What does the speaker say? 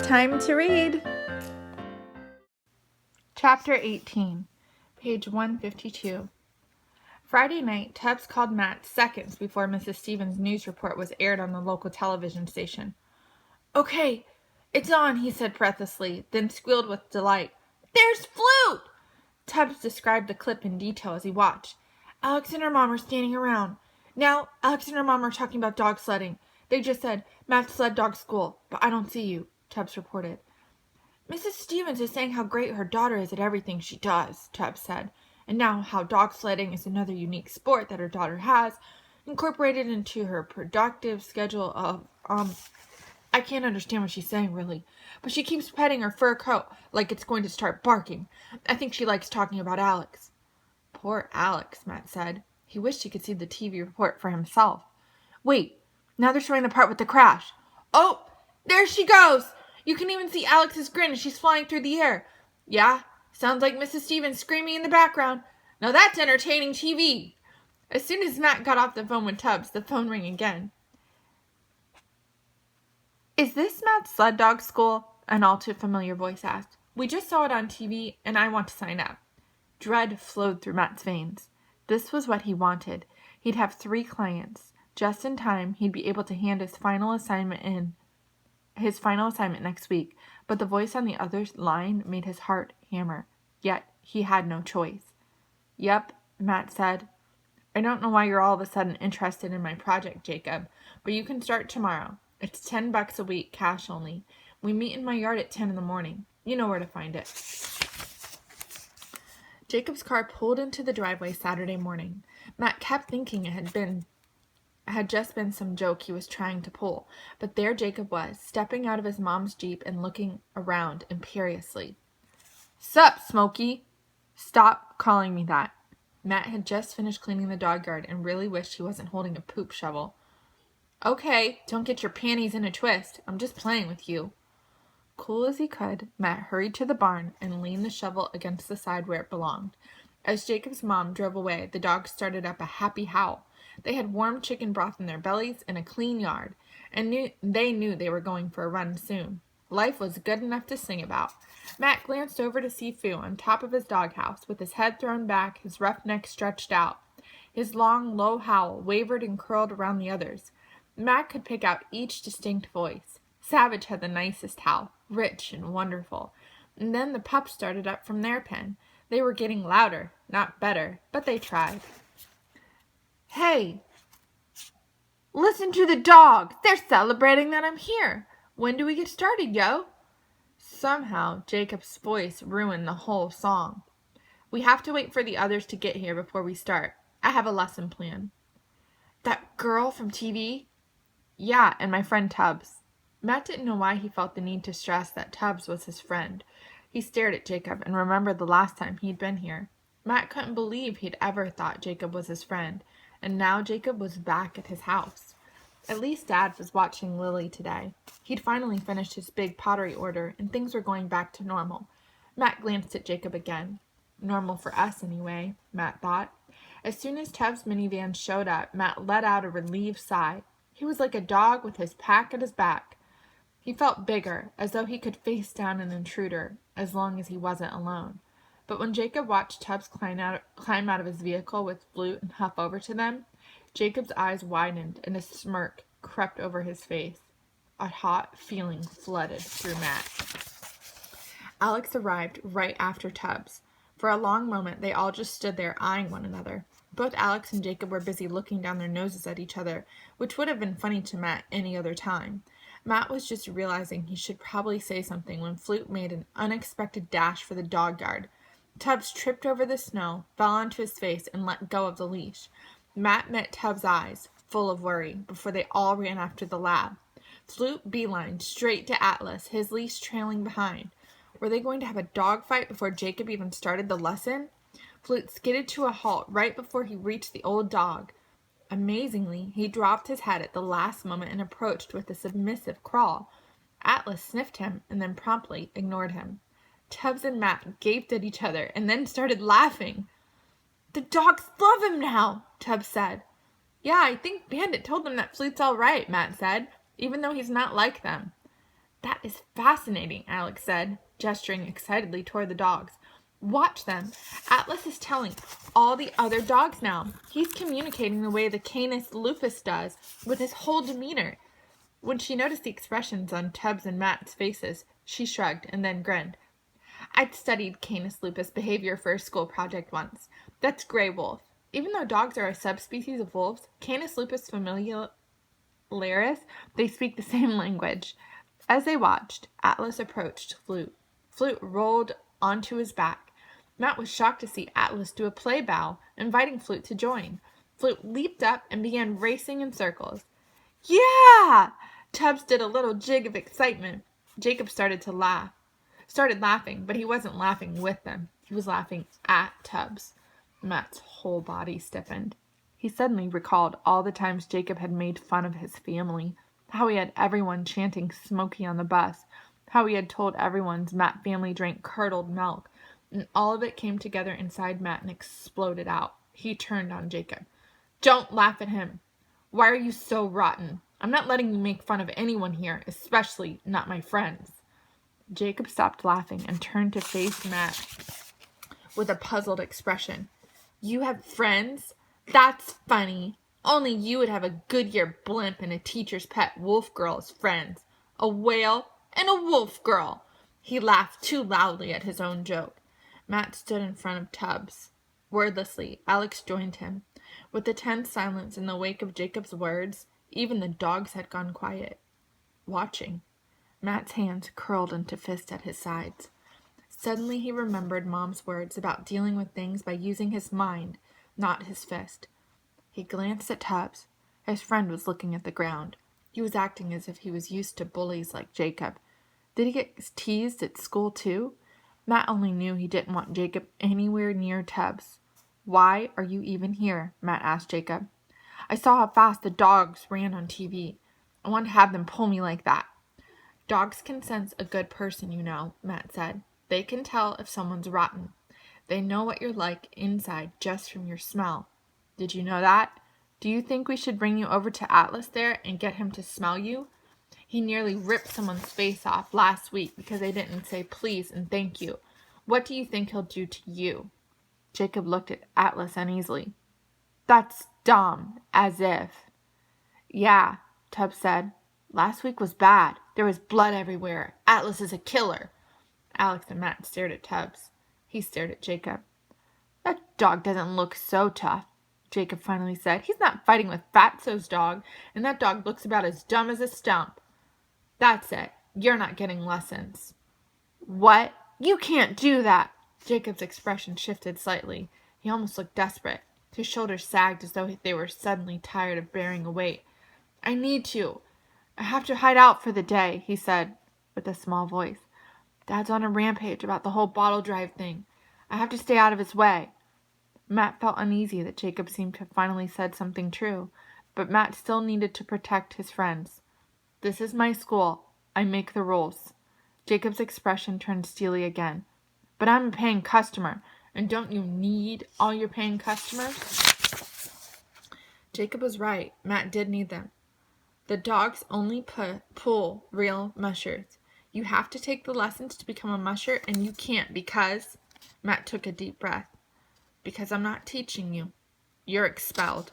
Time to read. Chapter 18, page 152. Friday night, Tubbs called Matt seconds before Mrs. Stevens' news report was aired on the local television station. "Okay, it's on," he said breathlessly, then squealed with delight. "There's Flute!" Tubbs described the clip in detail as he watched. "Alex and her mom are standing around. Now, Alex and her mom are talking about dog sledding. They just said, Matt's sled dog school, but I don't see you," Tubbs reported. "Mrs. Stevens is saying how great her daughter is at everything she does," Tubbs said, "and now how dog sledding is another unique sport that her daughter has incorporated into her productive schedule of, I can't understand what she's saying, really, but she keeps petting her fur coat like it's going to start barking. I think she likes talking about Alex." "Poor Alex," Matt said. He wished he could see the TV report for himself. "Wait, now they're showing the part with the crash. Oh, there she goes! You can even see Alex's grin as she's flying through the air. Yeah, sounds like Mrs. Stevens screaming in the background. Now that's entertaining TV." As soon as Matt got off the phone with Tubbs, the phone rang again. "Is this Matt's sled dog school?" an all too familiar voice asked. "We just saw it on TV, and I want to sign up." Dread flowed through Matt's veins. This was what he wanted. He'd have 3 clients. Just in time, he'd be able to hand his final assignment next week, but the voice on the other line made his heart hammer. Yet, he had no choice. "Yep," Matt said. "I don't know why you're all of a sudden interested in my project, Jacob, but you can start tomorrow. It's $10 a week, cash only. We meet in my yard at 10 in the morning. You know where to find it." Jacob's car pulled into the driveway Saturday morning. Matt kept thinking it had just been some joke he was trying to pull, but there Jacob was, stepping out of his mom's Jeep and looking around imperiously. "Sup, Smokey?" "Stop calling me that." Matt had just finished cleaning the dog yard and really wished he wasn't holding a poop shovel. "Okay, don't get your panties in a twist. I'm just playing with you." Cool as he could, Matt hurried to the barn and leaned the shovel against the side where it belonged. As Jacob's mom drove away, the dogs started up a happy howl. They had warm chicken broth in their bellies and a clean yard, and they knew they were going for a run soon. Life was good enough to sing about. Matt glanced over to see Fu on top of his doghouse, with his head thrown back, his rough neck stretched out. His long, low howl wavered and curled around the others. Matt could pick out each distinct voice. Savage had the nicest howl, rich and wonderful. And then the pups started up from their pen. They were getting louder, not better, but they tried. "Hey, listen to the dogs! They're celebrating that I'm here! When do we get started, yo?" Somehow, Jacob's voice ruined the whole song. "We have to wait for the others to get here before we start. I have a lesson plan." "That girl from TV?" "Yeah, and my friend Tubbs." Matt didn't know why he felt the need to stress that Tubbs was his friend. He stared at Jacob and remembered the last time he'd been here. Matt couldn't believe he'd ever thought Jacob was his friend, and now Jacob was back at his house. At least Dad was watching Lily today. He'd finally finished his big pottery order, and things were going back to normal. Matt glanced at Jacob again. Normal for us, anyway, Matt thought. As soon as Tubbs' minivan showed up, Matt let out a relieved sigh. He was like a dog with his pack at his back. He felt bigger, as though he could face down an intruder, as long as he wasn't alone. But when Jacob watched Tubbs climb out of his vehicle with Flute and huff over to them, Jacob's eyes widened and a smirk crept over his face. A hot feeling flooded through Matt. Alex arrived right after Tubbs. For a long moment, they all just stood there eyeing one another. Both Alex and Jacob were busy looking down their noses at each other, which would have been funny to Matt any other time. Matt was just realizing he should probably say something when Flute made an unexpected dash for the dog yard. Tubbs tripped over the snow, fell onto his face, and let go of the leash. Matt met Tubbs' eyes, full of worry, before they all ran after the lab. Flute beelined straight to Atlas, his leash trailing behind. Were they going to have a dogfight before Jacob even started the lesson? Flute skidded to a halt right before he reached the old dog. Amazingly, he dropped his head at the last moment and approached with a submissive crawl. Atlas sniffed him and then promptly ignored him. Tubbs and Matt gaped at each other and then started laughing. "The dogs love him now," Tubbs said. "Yeah, I think Bandit told them that Flute's all right," Matt said, "even though he's not like them." That is fascinating, Alex said, gesturing excitedly toward the dogs. Watch them. Atlas is telling all the other dogs now. He's communicating the way the Canis lupus does, with his whole demeanor. When she noticed the expressions on Tubbs and Matt's faces, she shrugged and then grinned. I'd studied Canis lupus behavior for a school project once. That's gray wolf. Even though dogs are a subspecies of wolves, Canis lupus familiaris, they speak the same language. As they watched, Atlas approached Flute. Flute rolled onto his back. Matt was shocked to see Atlas do a play bow, inviting Flute to join. Flute leaped up and began racing in circles. Yeah! Tubbs did a little jig of excitement. Jacob started laughing, but he wasn't laughing with them. He was laughing at Tubbs. Matt's whole body stiffened. He suddenly recalled all the times Jacob had made fun of his family, how he had everyone chanting Smokey on the bus, how he had told everyone's Matt family drank curdled milk, and all of it came together inside Matt and exploded out. He turned on Jacob. Don't laugh at him. Why are you so rotten? I'm not letting you make fun of anyone here, especially not my friends. Jacob stopped laughing and turned to face Matt with a puzzled expression. You have friends? That's funny. Only you would have a Goodyear blimp and a teacher's pet wolf girl as friends. A whale and a wolf girl. He laughed too loudly at his own joke. Matt stood in front of Tubbs. Wordlessly, Alex joined him. With the tense silence in the wake of Jacob's words, even the dogs had gone quiet, watching. Matt's hands curled into fists at his sides. Suddenly he remembered Mom's words about dealing with things by using his mind, not his fist. He glanced at Tubbs. His friend was looking at the ground. He was acting as if he was used to bullies like Jacob. Did he get teased at school too? Matt only knew he didn't want Jacob anywhere near Tubbs. Why are you even here? Matt asked Jacob. I saw how fast the dogs ran on TV. I want to have them pull me like that. Dogs can sense a good person, you know, Matt said. They can tell if someone's rotten. They know what you're like inside just from your smell. Did you know that? Do you think we should bring you over to Atlas there and get him to smell you? He nearly ripped someone's face off last week because they didn't say please and thank you. What do you think he'll do to you? Jacob looked at Atlas uneasily. That's dumb, as if. Yeah, Tubbs said. Last week was bad. There was blood everywhere. Atlas is a killer. Alex and Matt stared at Tubbs. He stared at Jacob. That dog doesn't look so tough, Jacob finally said. He's not fighting with Fatso's dog, and that dog looks about as dumb as a stump. That's it. You're not getting lessons. What? You can't do that. Jacob's expression shifted slightly. He almost looked desperate. His shoulders sagged as though they were suddenly tired of bearing a weight. I need to. I have to hide out for the day, he said with a small voice. Dad's on a rampage about the whole bottle drive thing. I have to stay out of his way. Matt felt uneasy that Jacob seemed to have finally said something true, but Matt still needed to protect his friends. This is my school. I make the rules. Jacob's expression turned steely again. But I'm a paying customer, and don't you need all your paying customers? Jacob was right. Matt did need them. The dogs only pull real mushers. You have to take the lessons to become a musher, and you can't because... Matt took a deep breath. Because I'm not teaching you. You're expelled.